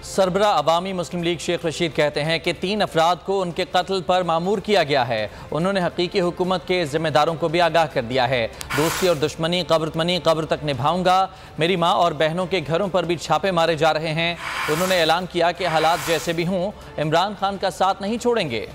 सरबरा अवामी मुस्लिम league Sheikh Rashid कहते हैं कि 3 अफराद को उनके कत्ल पर मामूर किया गया है। उन्होंने हकीकी हुकूमत के जिम्मेदारों को भी आगाह कर दिया है। दोस्ती और दुश्मनी कब्र तक निभाऊंगा। मेरी माँ और बहनों के घरों पर भी छापे मारे जा रहे हैं। उन्होंने ऐलान किया कि हालात जैसे भी हों, इमरान खान का साथ नहीं छोड़ेंगे।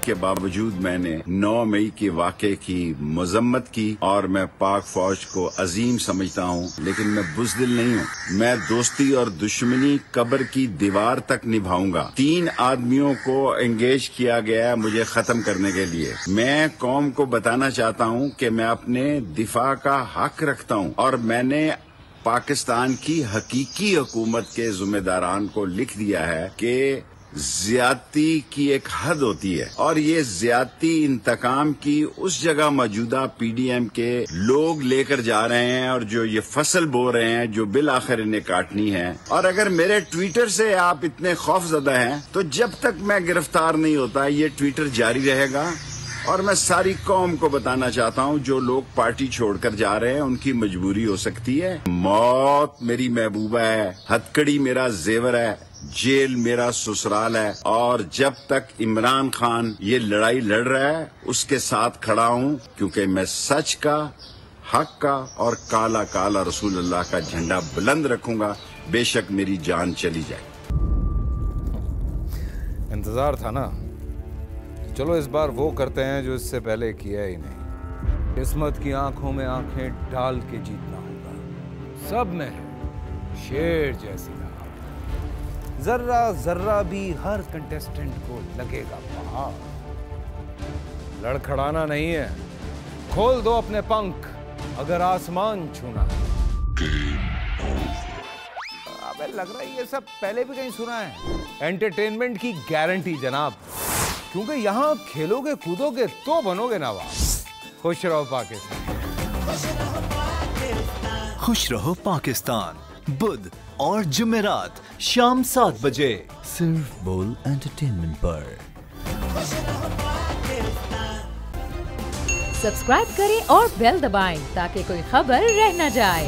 के बावजूद मैंने 9 मई के वाक़े की मजम्मत की और मैं पाक फौज को अजीम समझता हूँ, लेकिन मैं बुज़दिल नहीं हूँ। मैं दोस्ती और दुश्मनी कब्र की दीवार तक निभाऊंगा। 3 आदमियों को एंगेज किया गया है मुझे खत्म करने के लिए। मैं कौम को बताना चाहता हूँ कि मैं अपने दिफा का हक रखता हूँ और मैंने पाकिस्तान की हकीकी हुकूमत के जिम्मेदारान को लिख दिया है कि ज्यादती की एक हद होती है और ये ज्यादती इंतकाम की उस जगह मौजूदा पीडीएम के लोग लेकर जा रहे हैं और जो ये फसल बो रहे हैं जो बिल आखिर इन्हें काटनी है। और अगर मेरे ट्विटर से आप इतने खौफजदा हैं तो जब तक मैं गिरफ्तार नहीं होता ये ट्विटर जारी रहेगा। और मैं सारी कौम को बताना चाहता हूँ जो लोग पार्टी छोड़कर जा रहे हैं उनकी मजबूरी हो सकती है। मौत मेरी महबूबा है, हथकड़ी मेरा जेवर है, जेल मेरा ससुराल है और जब तक इमरान खान ये लड़ाई लड़ रहा है उसके साथ खड़ा हूँ, क्योंकि मैं सच का, हक का और काला काला रसूलुल्लाह का झंडा बुलंद रखूंगा, बेशक मेरी जान चली जाए। इंतजार था ना, चलो इस बार वो करते हैं जो इससे पहले किया ही नहीं। किस्मत की आंखों में आंखें डाल के जीतना होगा। सब में है शेर जैसी राह, जर्रा जर्रा भी हर कंटेस्टेंट को लगेगा पहाड़। लड़खड़ाना नहीं है, खोल दो अपने पंख अगर आसमान छूना है। अबे लग रहा है ये सब पहले भी कहीं सुना है। एंटरटेनमेंट की गारंटी जनाब, क्योंकि यहाँ खेलोगे कूदोगे तो बनोगे नवाब। खुश रहो पाकिस्तान। खुश रहो पाकिस्तान बुध और जुमेरात शाम 7 बजे सिर्फ बोल एंटरटेनमेंट पर। सब्सक्राइब करें और बेल दबाएं ताकि कोई खबर रह न जाए।